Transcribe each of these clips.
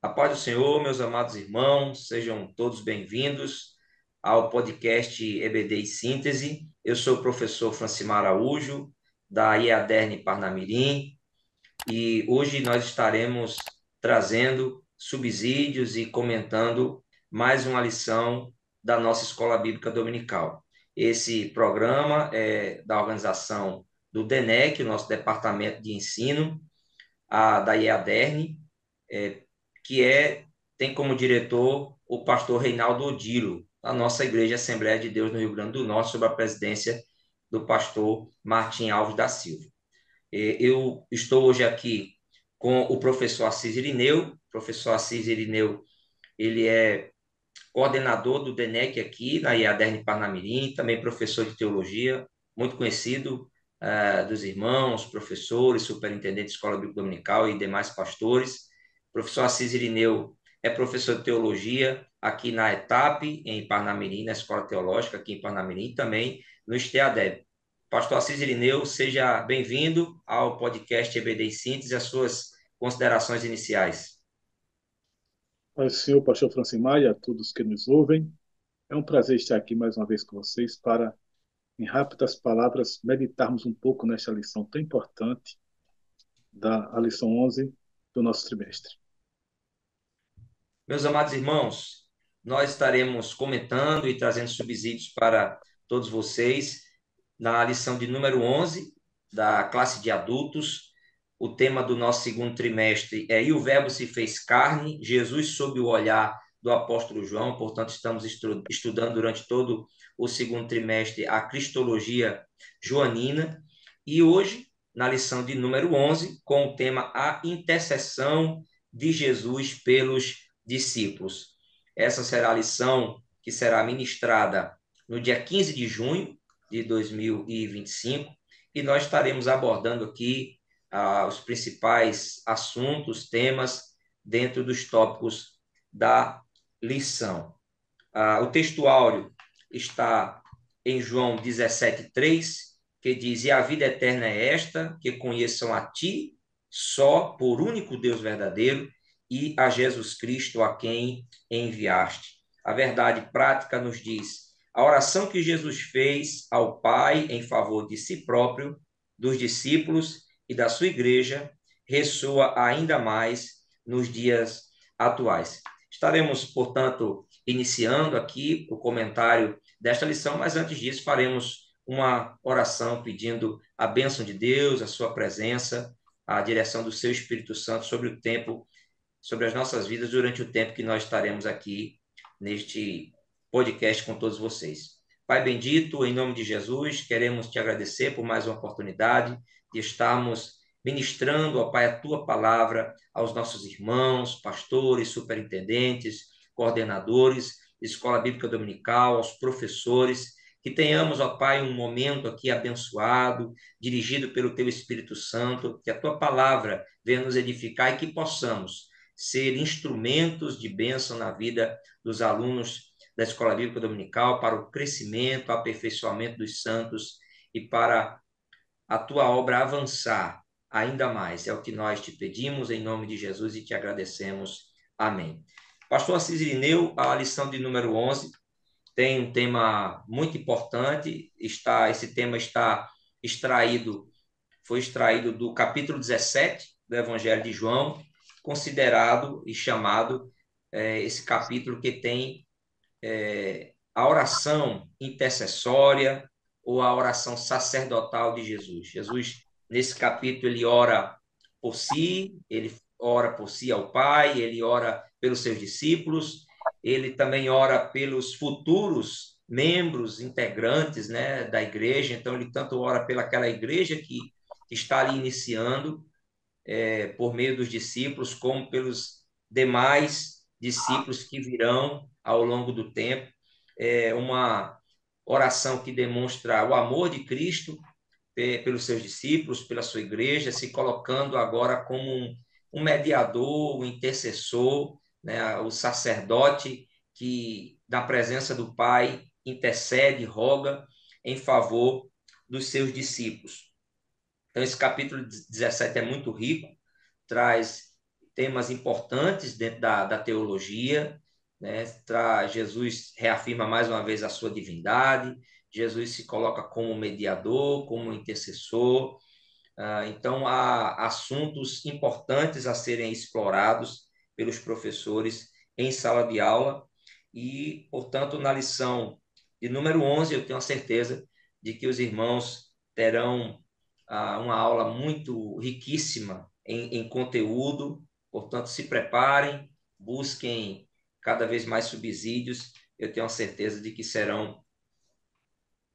A paz do Senhor, meus amados irmãos, sejam todos bem-vindos ao podcast EBD em Síntese. Eu sou o professor Francimar Araújo, da IADERN Parnamirim, e hoje nós estaremos trazendo subsídios e comentando mais uma lição da nossa Escola Bíblica Dominical. Esse programa é da organização do DENEC, o nosso Departamento de Ensino, da IADERN, é, que tem como diretor o pastor Reinaldo Odilo, da nossa Igreja Assembleia de Deus no Rio Grande do Norte, sob a presidência do pastor Martim Alves da Silva. Eu estou hoje aqui com o professor Assis Irineu. O professor Assis Irineu, ele é coordenador do DENEC aqui na IADERN Parnamirim, também professor de teologia, muito conhecido dos irmãos, professores, superintendentes de escola bíblica dominical e demais pastores. O professor Assis Irineu é professor de teologia aqui na ETAP, em Parnamirim, na Escola Teológica aqui em Parnamirim, e também no STEADEB. Pastor Assis Irineu, seja bem-vindo ao podcast EBD em Síntese, as suas considerações iniciais. Ao senhor pastor Francimar e a todos que nos ouvem, é um prazer estar aqui mais uma vez com vocês para, em rápidas palavras, meditarmos um pouco nesta lição tão importante da lição 11 do nosso trimestre. Meus amados irmãos, nós estaremos comentando e trazendo subsídios para todos vocês na lição de número 11 da classe de adultos. O tema do nosso segundo trimestre é E o Verbo se fez carne, Jesus sob o olhar do apóstolo João. Portanto, estamos estudando durante todo o segundo trimestre a Cristologia joanina. E hoje, na lição de número 11, com o tema A Intercessão de Jesus pelos discípulos. Essa será a lição que será ministrada no dia 15 de junho de 2025, e nós estaremos abordando aqui os principais assuntos, temas, dentro dos tópicos da lição. O texto áureo está em João 17:3, que diz: E a vida eterna é esta, que conheçam a ti, só por único Deus verdadeiro, e a Jesus Cristo, a quem enviaste. A verdade prática nos diz: a oração que Jesus fez ao Pai em favor de si próprio, dos discípulos e da sua igreja ressoa ainda mais nos dias atuais. Estaremos, portanto, iniciando aqui o comentário desta lição, mas antes disso faremos uma oração pedindo a bênção de Deus, a sua presença, a direção do seu Espírito Santo sobre o tempo, sobre as nossas vidas durante o tempo que nós estaremos aqui neste podcast com todos vocês. Pai bendito, em nome de Jesus, queremos te agradecer por mais uma oportunidade de estarmos ministrando, ó Pai, a tua palavra aos nossos irmãos, pastores, superintendentes, coordenadores, escola bíblica dominical, aos professores, que tenhamos, ó Pai, um momento aqui abençoado, dirigido pelo teu Espírito Santo, que a tua palavra venha nos edificar e que possamos ser instrumentos de bênção na vida dos alunos da Escola Bíblica Dominical para o crescimento, aperfeiçoamento dos santos e para a tua obra avançar ainda mais. É o que nós te pedimos em nome de Jesus e te agradecemos. Amém. Pastor Assis Irineu, a lição de número 11 tem um tema muito importante. Esse tema extraído, foi extraído do capítulo 17 do Evangelho de João, considerado e chamado esse capítulo que tem a oração intercessória ou a oração sacerdotal de Jesus. Jesus, nesse capítulo, ele ora por si, ele ora por si ao Pai, ele ora pelos seus discípulos, ele também ora pelos futuros membros, integrantes, né, da igreja. Então, ele tanto ora pelaquela igreja que está ali iniciando, por meio dos discípulos, como pelos demais discípulos que virão ao longo do tempo. É uma oração que demonstra o amor de Cristo pelos seus discípulos, pela sua igreja, se colocando agora como um mediador, um intercessor, né, o sacerdote que, na presença do Pai, intercede, roga em favor dos seus discípulos. Então, esse capítulo 17 é muito rico, traz temas importantes dentro da teologia, né? Jesus reafirma mais uma vez a sua divindade, Jesus se coloca como mediador, como intercessor. Então, há assuntos importantes a serem explorados pelos professores em sala de aula e, portanto, na lição de número 11, eu tenho a certeza de que os irmãos terão uma aula muito riquíssima em conteúdo. Portanto, se preparem, busquem cada vez mais subsídios. Eu tenho a certeza de que serão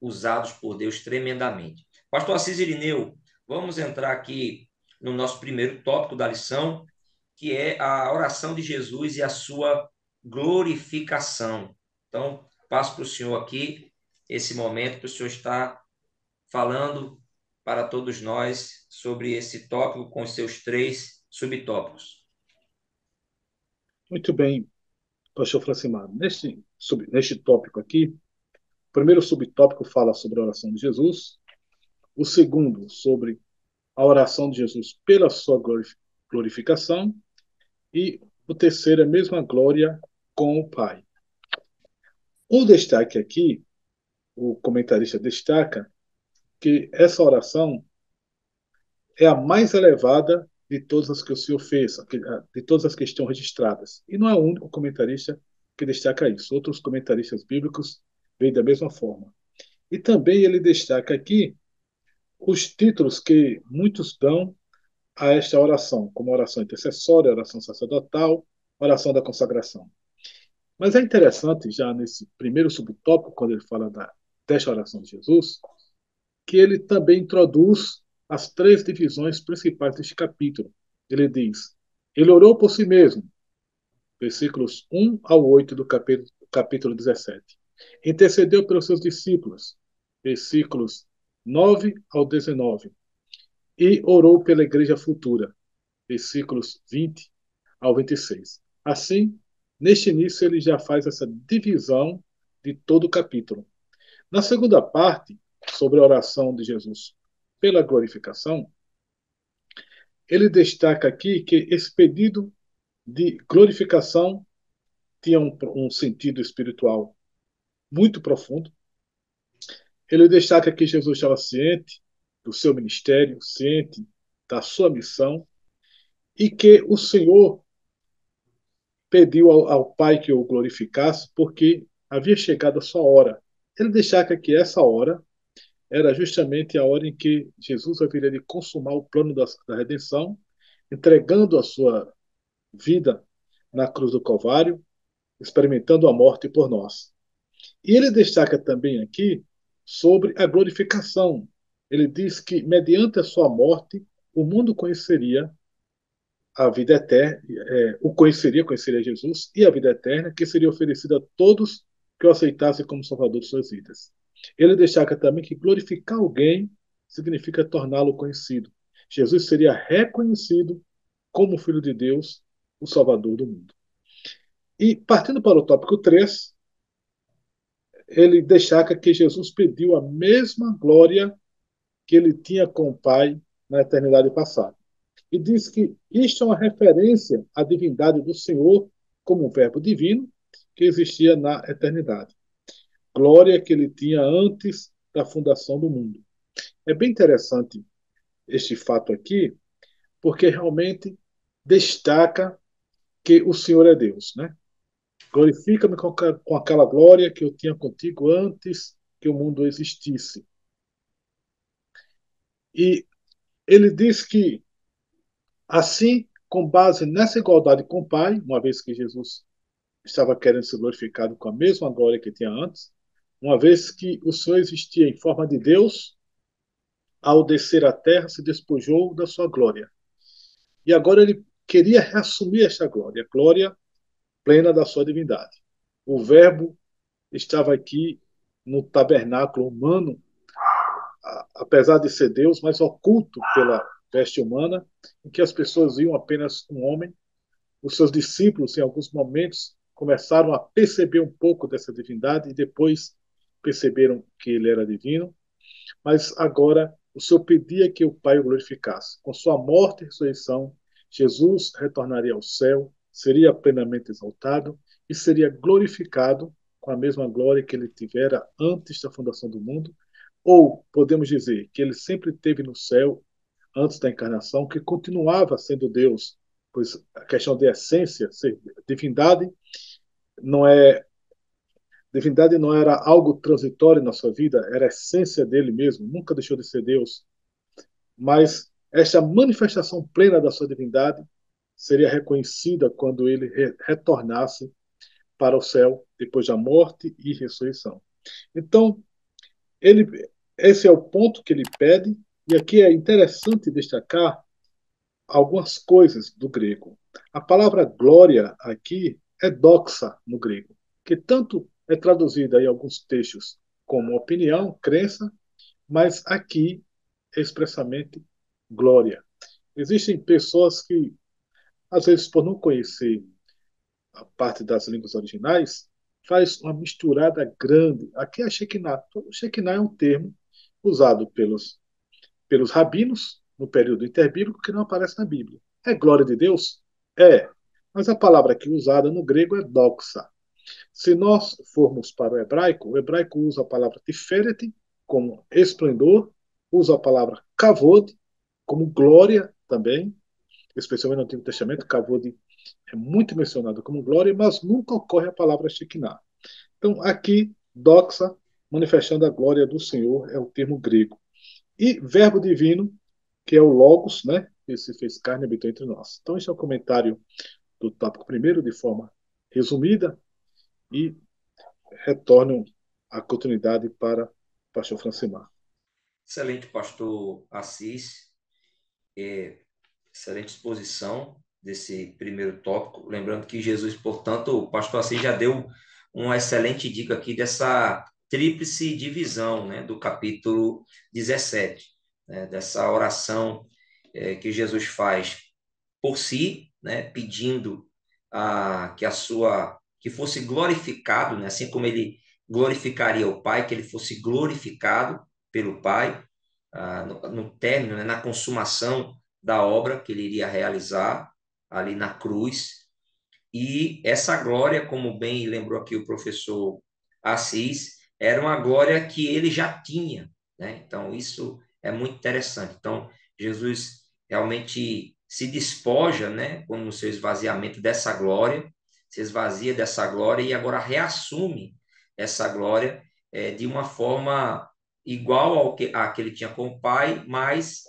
usados por Deus tremendamente. Pastor Assis Irineu, vamos entrar aqui no nosso primeiro tópico da lição, que é a oração de Jesus e a sua glorificação. Então, passo para o senhor aqui esse momento que o senhor está falando para todos nós sobre esse tópico com os seus 3 subtópicos. Muito bem, pastor Francimar. Neste tópico aqui, o primeiro subtópico fala sobre a oração de Jesus, o segundo sobre a oração de Jesus pela sua glorificação e o terceiro é a mesma glória com o Pai. O destaque aqui, o comentarista destaca que essa oração é a mais elevada de todas as que o Senhor fez, de todas as que estão registradas. E não é o único comentarista que destaca isso. Outros comentaristas bíblicos veem da mesma forma. E também ele destaca aqui os títulos que muitos dão a esta oração, como oração intercessória, oração sacerdotal, oração da consagração. Mas é interessante, já nesse primeiro subtópico, quando ele fala desta oração de Jesus, que ele também introduz as 3 divisões principais deste capítulo. Ele diz: ele orou por si mesmo, versículos 1 ao 8 do capítulo 17. Intercedeu pelos seus discípulos, versículos 9 ao 19. E orou pela igreja futura, versículos 20 ao 26. Assim, neste início, ele já faz essa divisão de todo o capítulo. Na segunda parte, sobre a oração de Jesus pela glorificação, ele destaca aqui que esse pedido de glorificação tinha um sentido espiritual muito profundo. Ele destaca que Jesus estava ciente do seu ministério, ciente da sua missão, e que o Senhor pediu ao Pai que o glorificasse porque havia chegado a sua hora. Ele destaca que essa hora era justamente a hora em que Jesus haveria de consumar o plano da redenção, entregando a sua vida na cruz do Calvário, experimentando a morte por nós. E ele destaca também aqui sobre a glorificação. Ele diz que, mediante a sua morte, o mundo conheceria a vida eterna, conheceria Jesus e a vida eterna, que seria oferecida a todos que o aceitassem como Salvador de suas vidas. Ele destaca também que glorificar alguém significa torná-lo conhecido. Jesus seria reconhecido como Filho de Deus, o Salvador do mundo. E partindo para o tópico 3, ele destaca que Jesus pediu a mesma glória que ele tinha com o Pai na eternidade passada. E diz que isto é uma referência à divindade do Senhor como um verbo divino que existia na eternidade. Glória que ele tinha antes da fundação do mundo. É bem interessante este fato aqui, porque realmente destaca que o Senhor é Deus, né? Glorifica-me com aquela glória que eu tinha contigo antes que o mundo existisse. E ele diz que, assim, com base nessa igualdade com o Pai, uma vez que Jesus estava querendo ser glorificado com a mesma glória que tinha antes, uma vez que o Senhor existia em forma de Deus, ao descer à terra se despojou da sua glória. E agora ele queria reassumir esta glória, a glória plena da sua divindade. O Verbo estava aqui no tabernáculo humano, apesar de ser Deus, mas oculto pela veste humana, em que as pessoas viam apenas um homem. Os seus discípulos, em alguns momentos, começaram a perceber um pouco dessa divindade e depois perceberam que ele era divino. Mas agora o Senhor pedia que o Pai o glorificasse. Com sua morte e ressurreição, Jesus retornaria ao céu, seria plenamente exaltado e seria glorificado com a mesma glória que ele tivera antes da fundação do mundo, ou podemos dizer que ele sempre esteve no céu antes da encarnação, que continuava sendo Deus, pois a questão de essência, ser divindade, não é divindade não era algo transitório na sua vida, era a essência dele mesmo, nunca deixou de ser Deus. Mas esta manifestação plena da sua divindade seria reconhecida quando ele retornasse para o céu depois da morte e ressurreição. Então, ele, esse é o ponto que ele pede, e aqui é interessante destacar algumas coisas do grego. A palavra glória aqui é doxa no grego, que tanto é traduzida em alguns textos como opinião, crença, mas aqui é expressamente glória. Existem pessoas que, às vezes, por não conhecer a parte das línguas originais, faz uma misturada grande. Aqui é a Shekinah. O Shekinah é um termo usado pelos rabinos no período interbíblico que não aparece na Bíblia. É glória de Deus? É. Mas a palavra aqui usada no grego é doxa. Se nós formos para o hebraico usa a palavra tiferet como esplendor, usa a palavra kavod como glória também, especialmente no Antigo Testamento, kavod é muito mencionado como glória, mas nunca ocorre a palavra Shekinah. Então, aqui, doxa, manifestando a glória do Senhor, é o termo grego. E verbo divino, que é o Logos, né? Que se fez carne e habitou entre nós. Então, esse é o comentário do tópico primeiro, de forma resumida, e retorno a continuidade para o pastor Francimar. Excelente, pastor Assis. Excelente exposição desse primeiro tópico. Lembrando que Jesus, portanto, o pastor Assis já deu uma excelente dica aqui dessa tríplice divisão, né, do capítulo 17, né, dessa oração que Jesus faz por si, né, pedindo que fosse glorificado, né, assim como ele glorificaria o Pai, que ele fosse glorificado pelo Pai no término, né, na consumação da obra que ele iria realizar ali na cruz. E essa glória, como bem lembrou aqui o professor Assis, era uma glória que ele já tinha, né? Então, isso é muito interessante. Então, Jesus realmente se despoja, né, como no seu esvaziamento dessa glória, se esvazia dessa glória e agora reassume essa glória de uma forma igual a que ele tinha com o Pai, mas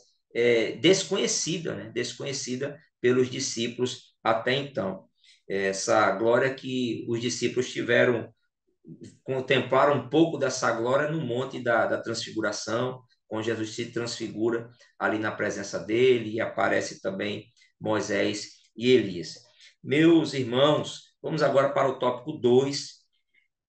desconhecida, né? Desconhecida pelos discípulos até então. Essa glória que os discípulos tiveram, contemplaram um pouco dessa glória no Monte da Transfiguração, quando Jesus se transfigura ali na presença dele e aparece também Moisés e Elias. Meus irmãos, vamos agora para o tópico 2,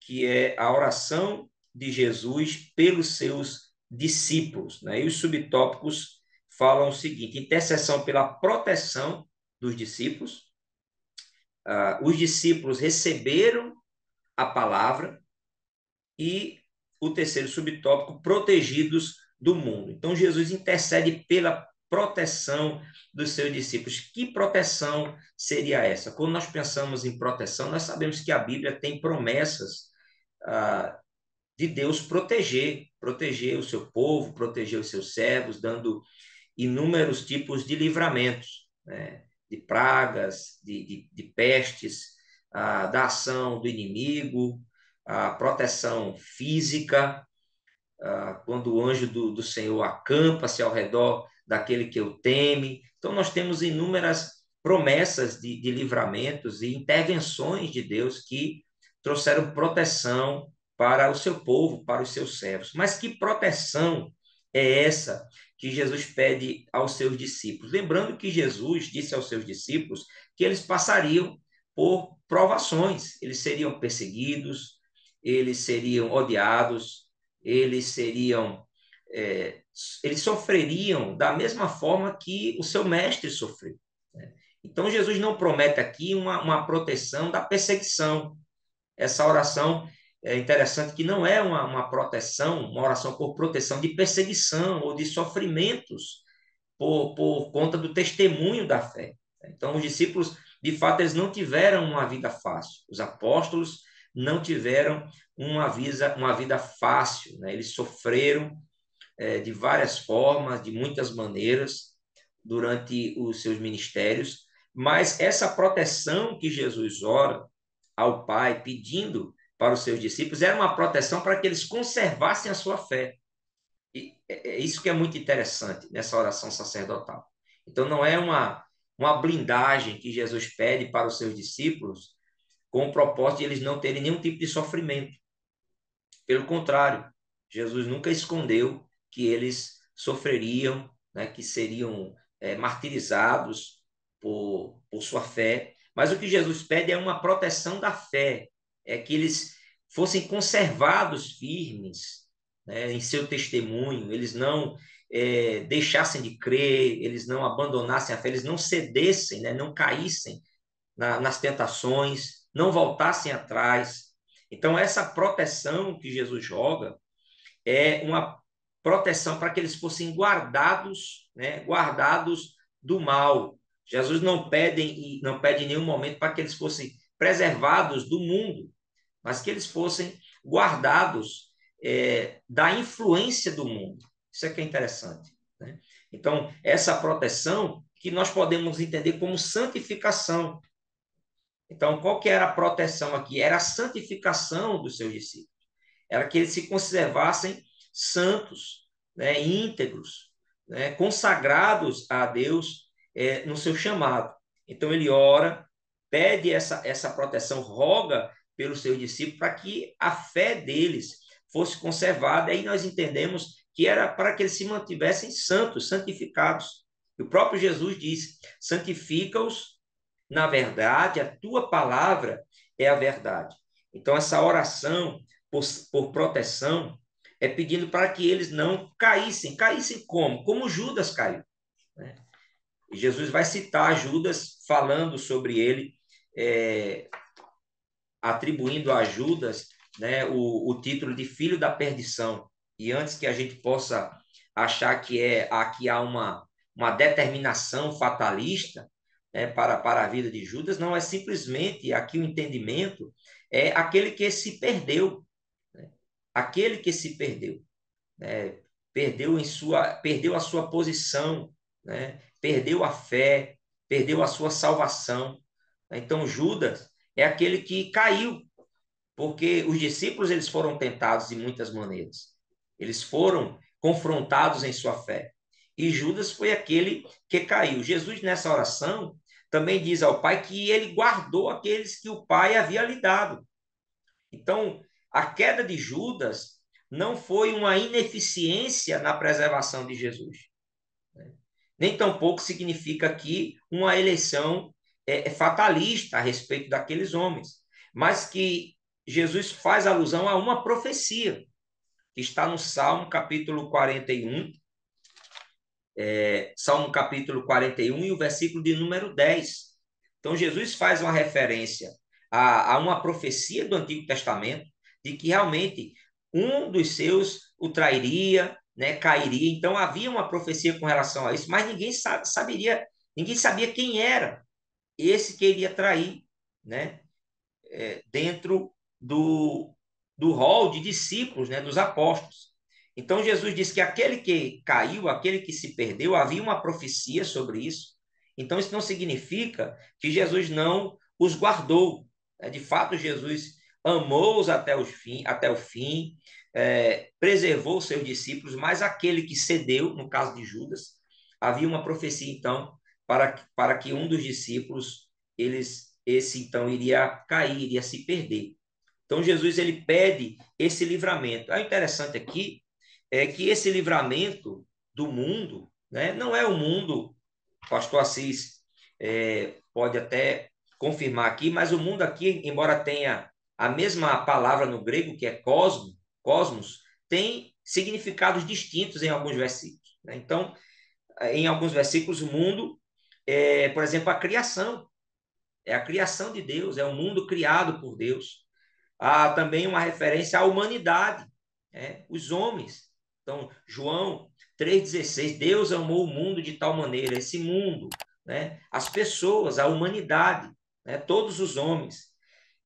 que é a oração de Jesus pelos seus discípulos, né? E os subtópicos falam o seguinte: intercessão pela proteção dos discípulos. Os discípulos receberam a palavra, e o terceiro subtópico, protegidos do mundo. Então, Jesus intercede pela proteção dos seus discípulos. Que proteção seria essa? Quando nós pensamos em proteção, nós sabemos que a Bíblia tem promessas de Deus proteger o seu povo, proteger os seus servos, dando inúmeros tipos de livramentos, né? De pragas, de pestes, da ação do inimigo, a proteção física, quando o anjo do Senhor acampa-se ao redor daquele que o teme. Então, nós temos inúmeras promessas de livramentos e intervenções de Deus que trouxeram proteção para o seu povo, para os seus servos. Mas que proteção é essa que Jesus pede aos seus discípulos? Lembrando que Jesus disse aos seus discípulos que eles passariam por provações, eles seriam perseguidos, eles seriam odiados, eles seriam, eles sofreriam da mesma forma que o seu mestre sofreu, né? Então, Jesus não promete aqui uma proteção da perseguição. Essa oração é interessante que não é uma proteção, uma oração por proteção de perseguição ou de sofrimentos por conta do testemunho da fé. Então, os discípulos, de fato, eles não tiveram uma vida fácil. Os apóstolos não tiveram uma vida fácil, né? Eles sofreram de várias formas, de muitas maneiras, durante os seus ministérios, mas essa proteção que Jesus ora ao Pai, pedindo para os seus discípulos, era uma proteção para que eles conservassem a sua fé. E é isso que é muito interessante nessa oração sacerdotal. Então, não é uma blindagem que Jesus pede para os seus discípulos com o propósito de eles não terem nenhum tipo de sofrimento. Pelo contrário, Jesus nunca escondeu que eles sofreriam, né, que seriam martirizados por sua fé. Mas o que Jesus pede é uma proteção da fé, é que eles fossem conservados firmes, né, em seu testemunho, eles não deixassem de crer, eles não abandonassem a fé, eles não cedessem, né, não caíssem nas tentações, não voltassem atrás. Então, essa proteção que Jesus joga é uma proteção para que eles fossem guardados, né, guardados do mal. Jesus não pede em nenhum momento para que eles fossem preservados do mundo, mas que eles fossem guardados da influência do mundo. Isso é que é interessante, né? Então, essa proteção que nós podemos entender como santificação. Então, qual que era a proteção aqui? Era a santificação dos seus discípulos. Era que eles se conservassem santos, né, íntegros, né, consagrados a Deus no seu chamado. Então, ele ora, pede essa proteção, roga pelos seus discípulos para que a fé deles fosse conservada. Aí nós entendemos que era para que eles se mantivessem santos, santificados. E o próprio Jesus disse: santifica-os na verdade, a tua palavra é a verdade. Então, essa oração por proteção é pedindo para que eles não caíssem. Caíssem como? Como Judas caiu, né? E Jesus vai citar Judas falando sobre ele, é, atribuindo a Judas, né, o título de filho da perdição. E antes que a gente possa achar que aqui há uma determinação fatalista, né, para a vida de Judas, não é simplesmente aqui o entendimento, é aquele que se perdeu, né? Aquele que se perdeu, né? Perdeu a sua posição, né? Perdeu a fé, perdeu a sua salvação. Então Judas é aquele que caiu, porque os discípulos eles foram tentados de muitas maneiras. Eles foram confrontados em sua fé. E Judas foi aquele que caiu. Jesus, nessa oração, também diz ao Pai que ele guardou aqueles que o Pai havia lhe dado. Então, a queda de Judas não foi uma ineficiência na preservação de Jesus, né? Nem tampouco significa aqui uma eleição fatalista a respeito daqueles homens, mas que Jesus faz alusão a uma profecia que está no Salmo capítulo 41, Salmo capítulo 41 e o versículo de número 10. Então, Jesus faz uma referência a uma profecia do Antigo Testamento de que realmente um dos seus o trairia, né, cairia. Então, havia uma profecia com relação a isso, mas ninguém sabia quem era esse que iria trair, né, dentro do rol de discípulos, né, dos apóstolos. Então Jesus disse que aquele que caiu, aquele que se perdeu, havia uma profecia sobre isso. Então isso não significa que Jesus não os guardou. De fato, Jesus amou-os até o fim, preservou seus discípulos, mas aquele que cedeu, no caso de Judas, havia uma profecia então para que um dos discípulos esse então iria cair, iria se perder. Então Jesus ele pede esse livramento. O interessante aqui é que esse livramento do mundo, né, não é o mundo, o pastor Assis pode até confirmar aqui, mas o mundo aqui, embora tenha a mesma palavra no grego, que é cosmos, tem significados distintos em alguns versículos, né? Então, em alguns versículos, o mundo por exemplo, a criação. É a criação de Deus, é o mundo criado por Deus. Há também uma referência à humanidade, os homens. Então, João 3,16, Deus amou o mundo de tal maneira, esse mundo, né? As pessoas, a humanidade, né? Todos os homens.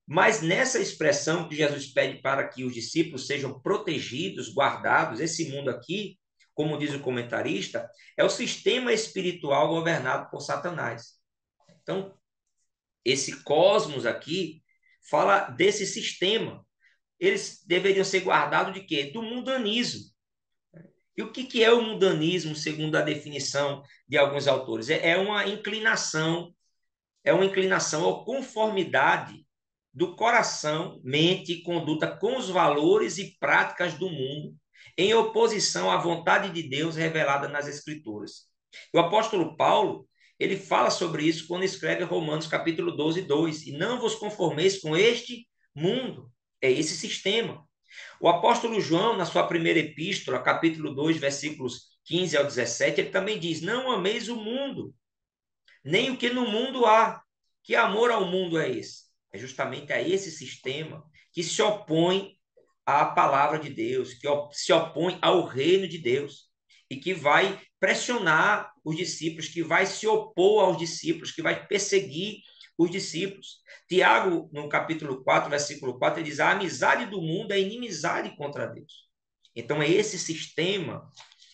Mas nessa expressão que Jesus pede para que os discípulos sejam protegidos, guardados, esse mundo aqui, como diz o comentarista, é o sistema espiritual governado por Satanás. Então, esse cosmos aqui fala desse sistema. Eles deveriam ser guardados de quê? Do mundanismo. E o que é o mundanismo, segundo a definição de alguns autores? É uma inclinação ou conformidade do coração, mente e conduta com os valores e práticas do mundo, em oposição à vontade de Deus revelada nas Escrituras. O apóstolo Paulo, ele fala sobre isso quando escreve Romanos capítulo 12, 2, e não vos conformeis com este mundo, é esse sistema. O apóstolo João, na sua primeira epístola, capítulo 2, versículos 15 ao 17, ele também diz, não ameis o mundo, nem o que no mundo há. Que amor ao mundo é esse? É justamente a esse sistema que se opõe à palavra de Deus, que se opõe ao reino de Deus e que vai pressionar os discípulos, que vai se opor aos discípulos, que vai perseguir os discípulos. Tiago, no capítulo 4, versículo 4, ele diz: a amizade do mundo é inimizade contra Deus. Então, é esse sistema,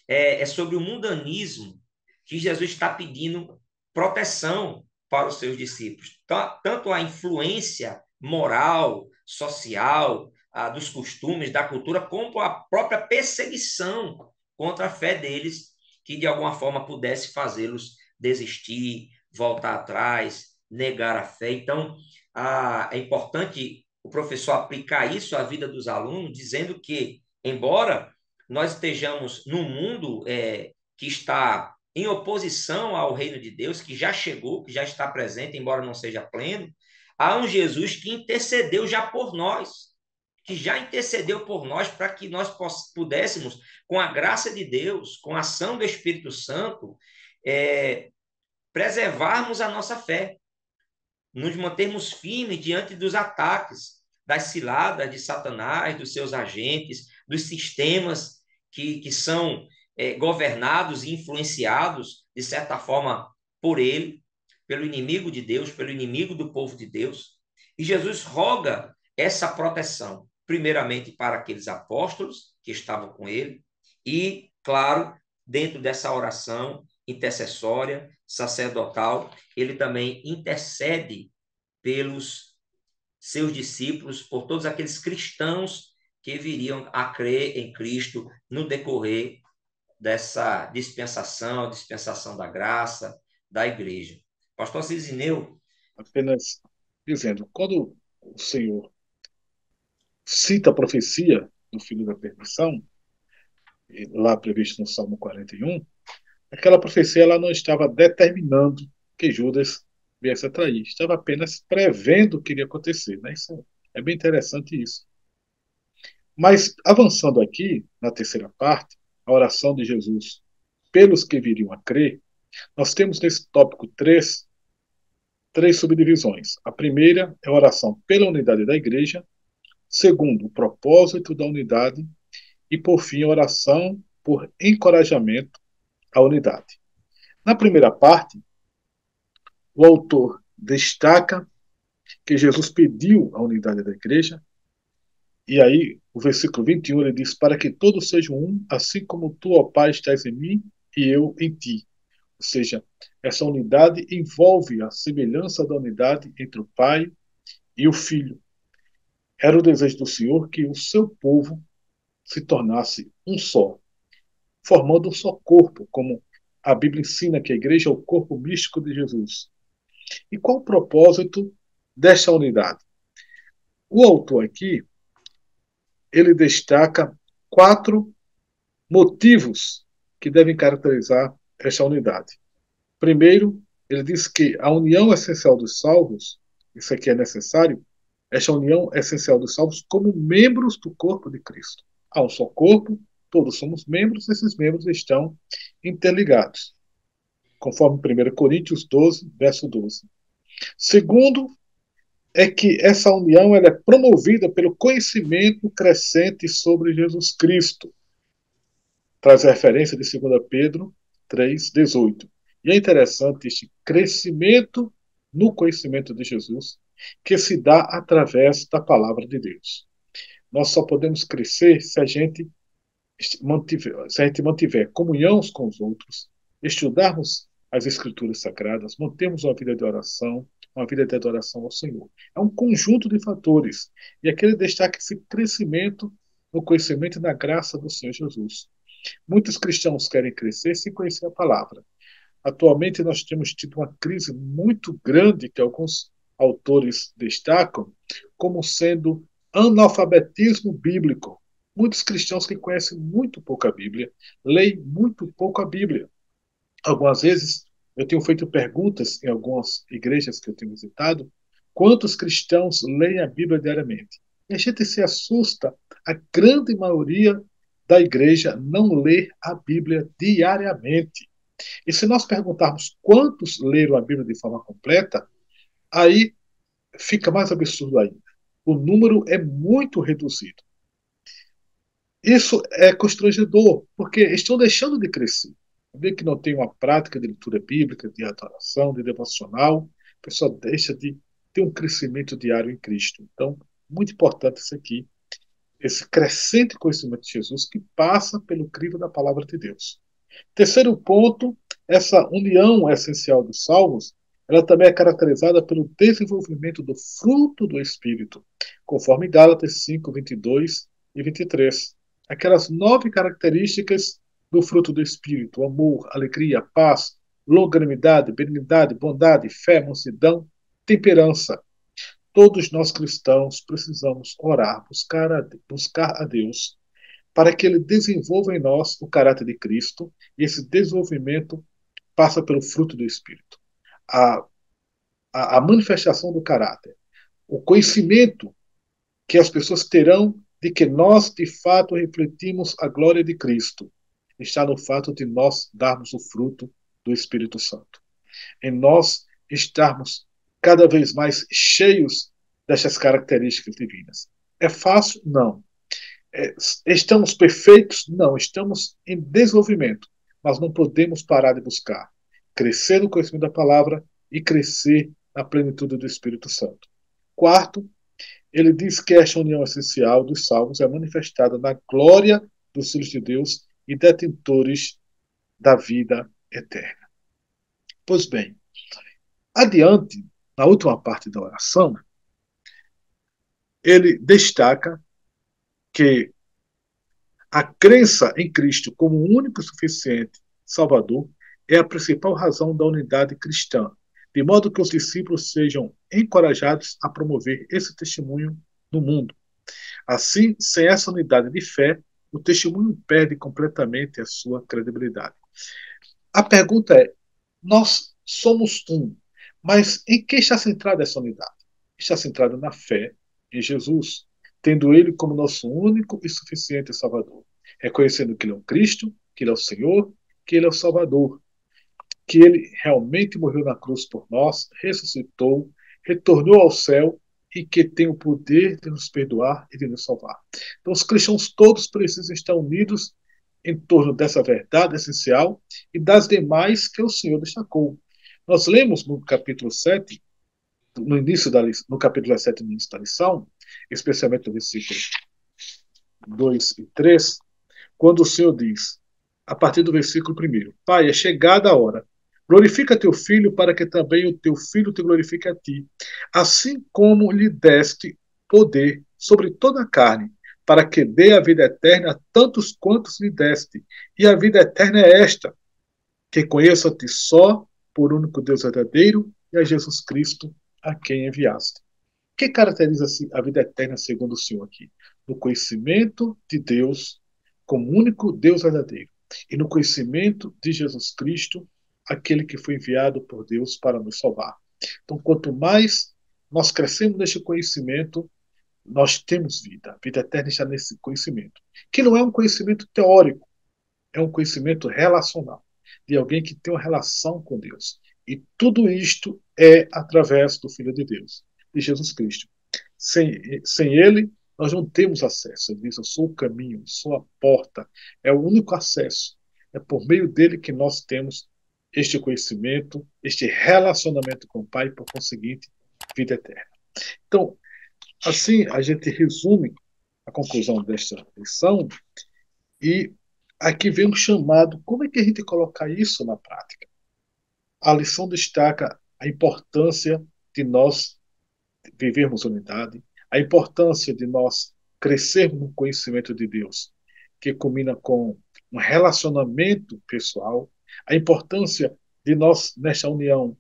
é sobre o mundanismo que Jesus está pedindo proteção para os seus discípulos. Tanto a influência moral, social, dos costumes, da cultura, como a própria perseguição contra a fé deles, que de alguma forma pudesse fazê-los desistir, voltar atrás, negar a fé. Então, é importante o professor aplicar isso à vida dos alunos, dizendo que, embora nós estejamos num mundo que está em oposição ao reino de Deus, que já chegou, que já está presente, embora não seja pleno, há um Jesus que intercedeu já por nós, que já intercedeu por nós para que nós pudéssemos, com a graça de Deus, com a ação do Espírito Santo, preservarmos a nossa fé, nos mantermos firmes diante dos ataques, das ciladas de Satanás, dos seus agentes, dos sistemas que são governados e influenciados, de certa forma, por ele, pelo inimigo de Deus, pelo inimigo do povo de Deus. E Jesus roga essa proteção, primeiramente para aqueles apóstolos que estavam com ele, e, claro, dentro dessa oração intercessória, sacerdotal, ele também intercede pelos seus discípulos, por todos aqueles cristãos que viriam a crer em Cristo no decorrer dessa dispensação da graça, da igreja. Pastor Cisineu. Apenas dizendo, quando o Senhor cita a profecia do filho da perdição, lá previsto no Salmo 41, aquela profecia ela não estava determinando que Judas viesse a trair, estava apenas prevendo o que iria acontecer. Né? Isso é bem interessante isso. Mas, avançando aqui, na terceira parte, a oração de Jesus pelos que viriam a crer, nós temos nesse tópico três subdivisões. A primeira é a oração pela unidade da igreja, segundo, o propósito da unidade, e, por fim, a oração por encorajamento à unidade. Na primeira parte, o autor destaca que Jesus pediu a unidade da igreja, e aí o versículo 21 ele diz: para que todos sejam um, assim como tu, ó Pai, estás em mim e eu em ti. Ou seja, essa unidade envolve a semelhança da unidade entre o Pai e o Filho. Era o desejo do Senhor que o seu povo se tornasse um só, formando um só corpo, como a Bíblia ensina que a igreja é o corpo místico de Jesus. E qual o propósito desta unidade? O autor aqui, ele destaca 4 motivos que devem caracterizar esta unidade. Primeiro, ele diz que a união essencial dos salvos, isso aqui é necessário, esta união essencial dos salvos como membros do corpo de Cristo. Há um só corpo, todos somos membros, esses membros estão interligados, conforme 1 Coríntios 12, verso 12. Segundo, é que essa união ela é promovida pelo conhecimento crescente sobre Jesus Cristo. Traz a referência de 2 Pedro 3,18. E é interessante este crescimento no conhecimento de Jesus que se dá através da palavra de Deus. Nós só podemos crescer se a gente mantiver comunhão com os outros, estudarmos as Escrituras Sagradas, mantermos uma vida de oração, uma vida de adoração ao Senhor. É um conjunto de fatores. E aquele destaca esse crescimento no conhecimento e na graça do Senhor Jesus. Muitos cristãos querem crescer sem conhecer a palavra. Atualmente, nós temos tido uma crise muito grande que alguns autores destacam como sendo analfabetismo bíblico. Muitos cristãos que conhecem muito pouco a Bíblia, leem muito pouco a Bíblia. Algumas vezes eu tenho feito perguntas em algumas igrejas que eu tenho visitado, quantos cristãos leem a Bíblia diariamente? E a gente se assusta, a grande maioria da igreja não lê a Bíblia diariamente. E se nós perguntarmos quantos leram a Bíblia de forma completa, aí fica mais absurdo ainda. O número é muito reduzido. Isso é constrangedor, porque estão deixando de crescer. Vê que não tem uma prática de leitura bíblica, de adoração, de devocional, a pessoa deixa de ter um crescimento diário em Cristo. Então, muito importante isso aqui, esse crescente conhecimento de Jesus que passa pelo crivo da palavra de Deus. Terceiro ponto, essa união essencial dos salmos, ela também é caracterizada pelo desenvolvimento do fruto do Espírito, conforme Gálatas 5, 22 e 23. Aquelas 9 características do fruto do Espírito: amor, alegria, paz, longanimidade, benignidade, bondade, fé, mansidão, temperança. Todos nós cristãos precisamos orar, buscar a Deus para que ele desenvolva em nós o caráter de Cristo, e esse desenvolvimento passa pelo fruto do Espírito. A, a manifestação do caráter, o conhecimento que as pessoas terão de que nós, de fato, refletimos a glória de Cristo, está no fato de nós darmos o fruto do Espírito Santo. Em nós estarmos cada vez mais cheios dessas características divinas. É fácil? Não. Estamos perfeitos? Não, estamos em desenvolvimento, mas não podemos parar de buscar. Crescer no conhecimento da palavra e crescer na plenitude do Espírito Santo. Quarto, ele diz que esta união essencial dos salvos é manifestada na glória dos filhos de Deus e detentores da vida eterna. Pois bem, adiante, na última parte da oração, ele destaca que a crença em Cristo como o único e suficiente Salvador é a principal razão da unidade cristã, de modo que os discípulos sejam encorajados a promover esse testemunho no mundo. Assim, sem essa unidade de fé, o testemunho perde completamente a sua credibilidade. A pergunta é: nós somos um, mas em que está centrada essa unidade? Está centrada na fé em Jesus, tendo Ele como nosso único e suficiente Salvador, reconhecendo que Ele é o Cristo, que Ele é o Senhor, que Ele é o Salvador, que Ele realmente morreu na cruz por nós, ressuscitou, retornou ao céu e que tem o poder de nos perdoar e de nos salvar. Então, os cristãos todos precisam estar unidos em torno dessa verdade essencial e das demais que o Senhor destacou. Nós lemos no capítulo 7, no capítulo 7, no início da lição, especialmente no versículo 2 e 3, quando o Senhor diz, a partir do versículo 1, Pai, é chegada a hora, glorifica teu filho para que também o teu filho te glorifique a ti, assim como lhe deste poder sobre toda a carne, para que dê a vida eterna a tantos quantos lhe deste. E a vida eterna é esta, que conheça a ti só, por único Deus verdadeiro, e a Jesus Cristo, a quem enviaste. O que caracteriza a vida eterna segundo o Senhor aqui? No conhecimento de Deus como único Deus verdadeiro e no conhecimento de Jesus Cristo, aquele que foi enviado por Deus para nos salvar. Então, quanto mais nós crescemos neste conhecimento, nós temos vida. A vida eterna está nesse conhecimento, que não é um conhecimento teórico, é um conhecimento relacional, de alguém que tem uma relação com Deus. E tudo isto é através do Filho de Deus, de Jesus Cristo. Sem ele, nós não temos acesso. Ele diz: eu sou o caminho, sou a porta. É o único acesso. É por meio dele que nós temos este conhecimento, este relacionamento com o Pai, e, por conseguinte, vida eterna. Então, assim, a gente resume a conclusão desta lição e aqui vem um chamado, como é que a gente coloca isso na prática? A lição destaca a importância de nós vivermos unidade, a importância de nós crescermos no conhecimento de Deus, que culmina com um relacionamento pessoal, a importância de nós, nesta união,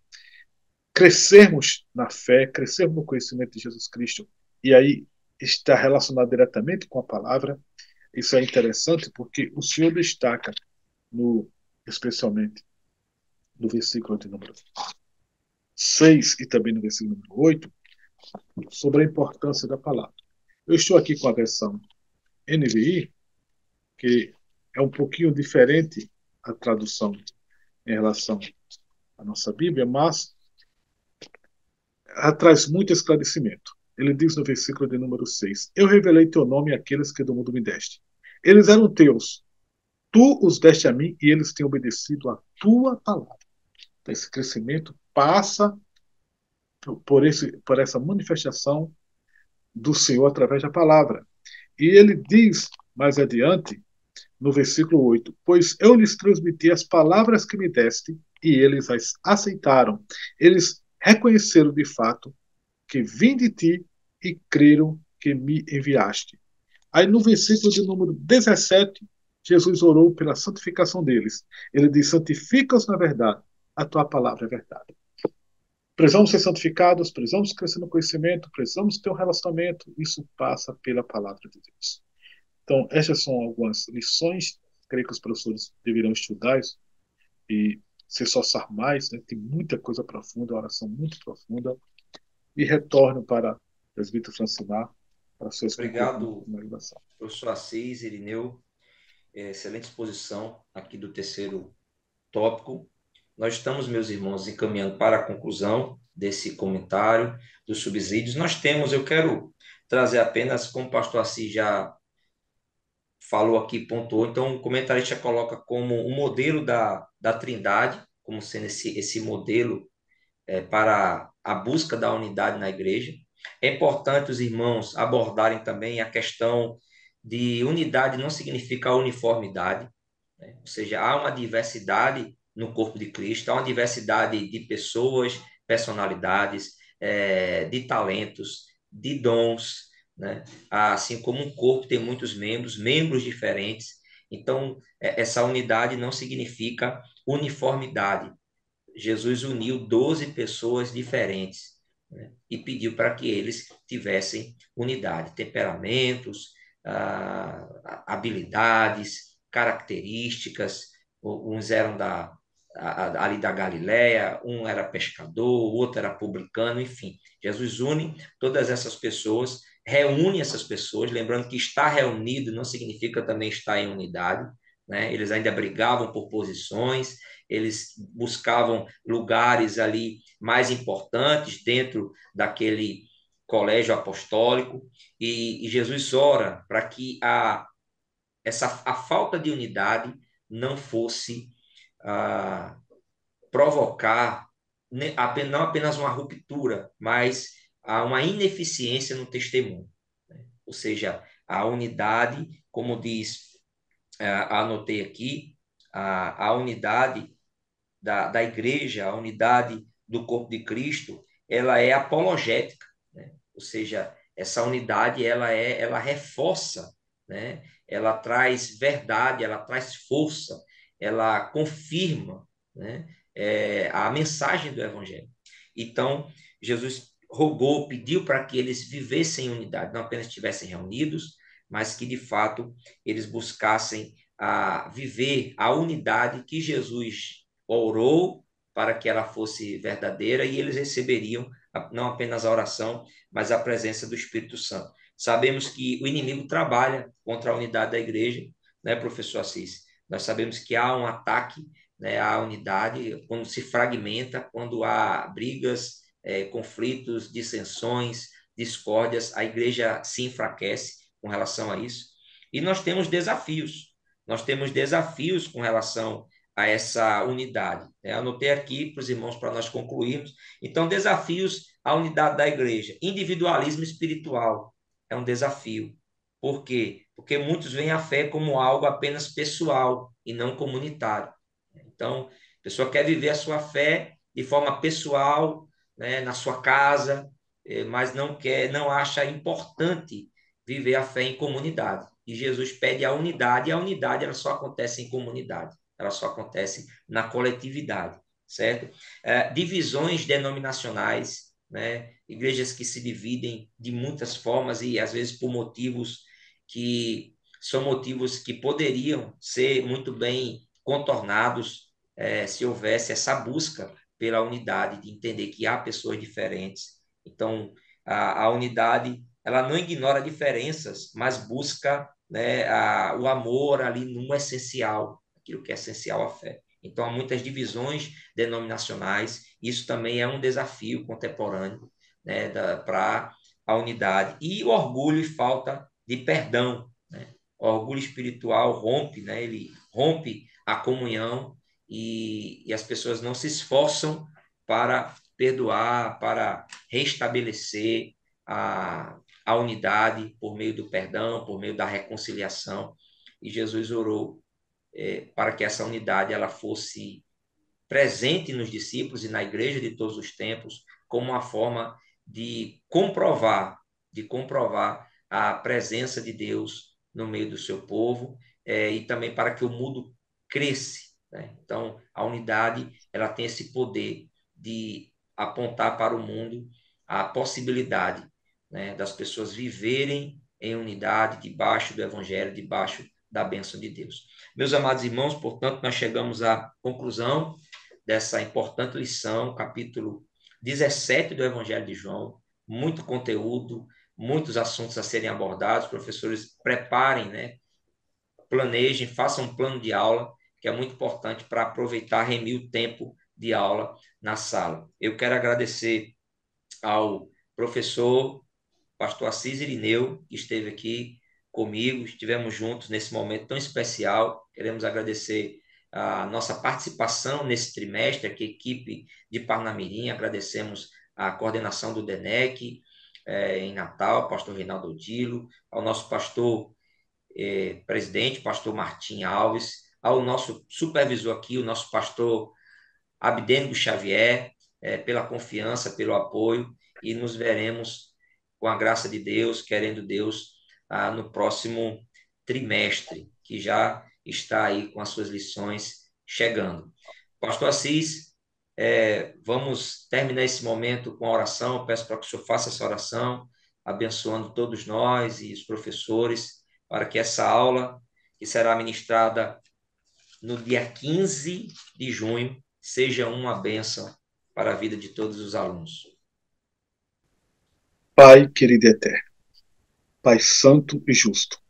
crescermos na fé, crescermos no conhecimento de Jesus Cristo, e aí está relacionado diretamente com a palavra. Isso é interessante porque o Senhor destaca, no, especialmente no versículo de número 6 e também no versículo número 8, sobre a importância da palavra. Eu estou aqui com a versão NVI, que é um pouquinho diferente a tradução em relação à nossa Bíblia, mas ela traz muito esclarecimento. Ele diz no versículo de número 6: Eu revelei teu nome àqueles que do mundo me deste. Eles eram teus, tu os deste a mim e eles têm obedecido à tua palavra. Então, esse crescimento passa por essa manifestação do Senhor através da palavra. E ele diz mais adiante, no versículo 8: Pois eu lhes transmiti as palavras que me deste e eles as aceitaram. Eles reconheceram de fato que vim de ti e creram que me enviaste. Aí no versículo de número 17, Jesus orou pela santificação deles. Ele diz: santifica-os na verdade, a tua palavra é verdade. Precisamos ser santificados, precisamos crescer no conhecimento, precisamos ter um relacionamento. Isso passa pela palavra de Deus. Então, essas são algumas lições. Creio que os professores deverão estudar isso e se esforçar mais. Né? Tem muita coisa profunda, uma oração muito profunda. E retorno para o presbítero Francinar para suas conclusões Obrigado, e finalização. professor Assis, Irineu. Excelente exposição aqui do terceiro tópico. Nós estamos, meus irmãos, encaminhando para a conclusão desse comentário dos subsídios. Nós temos, eu quero trazer apenas, como o pastor Assis já falou aqui, pontuou, então o comentarista coloca como um modelo da Trindade, como sendo esse modelo para a busca da unidade na igreja. É importante os irmãos abordarem também a questão de unidade não significa uniformidade, né? Ou seja, há uma diversidade no corpo de Cristo, há uma diversidade de pessoas, personalidades, de talentos, de dons, né? Assim como um corpo tem muitos membros, membros diferentes. Então, essa unidade não significa uniformidade. Jesus uniu 12 pessoas diferentes, né? E pediu para que eles tivessem unidade, temperamentos, habilidades, características. Uns eram ali da Galiléia, um era pescador, o outro era publicano, enfim. Jesus une todas essas pessoas, reúne essas pessoas, lembrando que estar reunido não significa também estar em unidade, né? Eles ainda brigavam por posições, eles buscavam lugares ali mais importantes dentro daquele colégio apostólico, e Jesus ora para que a falta de unidade não fosse ah, provocar não apenas uma ruptura, mas uma ineficiência no testemunho, né? Ou seja, a unidade, como diz, anotei aqui, a unidade da igreja, a unidade do corpo de Cristo, ela é apologética, né? Ou seja, essa unidade ela reforça, né? Ela traz verdade, ela traz força, ela confirma, né? A mensagem do Evangelho. Então, Jesus rogou, pediu para que eles vivessem em unidade, não apenas estivessem reunidos, mas que de fato eles buscassem viver a unidade que Jesus orou para que ela fosse verdadeira e eles receberiam não apenas a oração, mas a presença do Espírito Santo. Sabemos que o inimigo trabalha contra a unidade da igreja, né, professor Assis? Nós sabemos que há um ataque, né, à unidade quando se fragmenta, quando há brigas, conflitos, dissensões, discórdias, a igreja se enfraquece com relação a isso. E nós temos desafios com relação a essa unidade. Anotei aqui para os irmãos para nós concluirmos. Então, desafios à unidade da igreja. Individualismo espiritual é um desafio. Por quê? Porque muitos veem a fé como algo apenas pessoal e não comunitário. Então, a pessoa quer viver a sua fé de forma pessoal, né, na sua casa, mas não acha importante viver a fé em comunidade. E Jesus pede a unidade, e a unidade ela só acontece em comunidade, ela só acontece na coletividade, certo? Divisões denominacionais, né? Igrejas que se dividem de muitas formas e às vezes por motivos que são motivos que poderiam ser muito bem contornados se houvesse essa busca pela unidade, de entender que há pessoas diferentes. Então, a unidade, ela não ignora diferenças, mas busca, né, o amor ali no essencial, aquilo que é essencial à fé. Então, há muitas divisões denominacionais, isso também é um desafio contemporâneo, né, para a unidade. E o orgulho e falta de perdão, né? O orgulho espiritual rompe, né? Ele rompe a comunhão e as pessoas não se esforçam para perdoar, para restabelecer a unidade por meio do perdão, por meio da reconciliação. E Jesus orou para que essa unidade ela fosse presente nos discípulos e na igreja de todos os tempos, como uma forma de comprovar a presença de Deus no meio do seu povo, e também para que o mundo cresça, né? Então, a unidade ela tem esse poder de apontar para o mundo a possibilidade, né, das pessoas viverem em unidade debaixo do Evangelho, debaixo da bênção de Deus. Meus amados irmãos, portanto, nós chegamos à conclusão dessa importante lição, capítulo 17 do Evangelho de João. Muito conteúdo, muitos assuntos a serem abordados. Professores, preparem, né? Planejem, façam um plano de aula, que é muito importante para aproveitar, remir o tempo de aula na sala. Eu quero agradecer ao professor pastor Assis Irineu, que esteve aqui comigo, estivemos juntos nesse momento tão especial. Queremos agradecer a nossa participação nesse trimestre, aqui, equipe de Parnamirim, agradecemos a coordenação do DENEC, em Natal, pastor Reinaldo Odilo, ao nosso pastor presidente, pastor Martim Alves, ao nosso supervisor aqui, o nosso pastor Abdênico Xavier, pela confiança, pelo apoio, e nos veremos com a graça de Deus, querendo Deus, no próximo trimestre, que já está aí com as suas lições chegando. Pastor Assis, vamos terminar esse momento com a oração. Eu peço para que o senhor faça essa oração, abençoando todos nós e os professores, para que essa aula, que será ministrada no dia 15 de junho, seja uma bênção para a vida de todos os alunos. Pai querido e eterno, Pai santo e justo,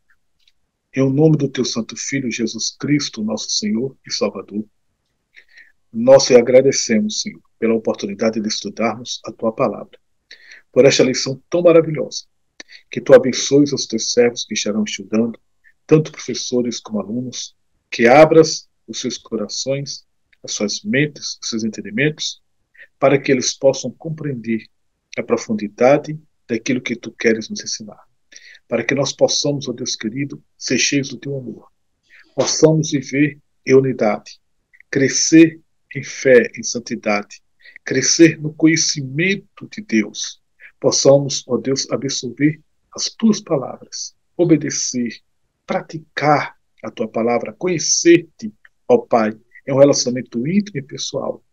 em o nome do teu santo Filho Jesus Cristo, nosso Senhor e Salvador, nós te agradecemos, Senhor, pela oportunidade de estudarmos a tua palavra, por esta lição tão maravilhosa, que tu abençoes os teus servos que estarão estudando, tanto professores como alunos, que abras os seus corações, as suas mentes, os seus entendimentos, para que eles possam compreender a profundidade daquilo que tu queres nos ensinar. Para que nós possamos, ó Deus querido, ser cheios do teu amor. Possamos viver em unidade, crescer em fé, em santidade, crescer no conhecimento de Deus. Possamos, ó Deus, absorver as tuas palavras, obedecer, praticar a tua palavra, conhecer-te, ó Pai, é um relacionamento íntimo e pessoal.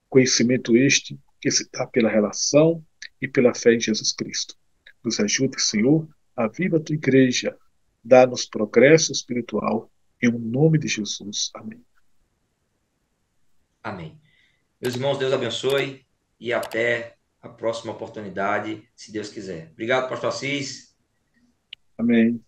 Conhecimento este que se dá pela relação e pela fé em Jesus Cristo. Nos ajude, Senhor, a viva a tua igreja. Dá-nos progresso espiritual. Em nome de Jesus. Amém. Amém. Meus irmãos, Deus abençoe e até a próxima oportunidade, se Deus quiser. Obrigado, pastor Assis. Amém.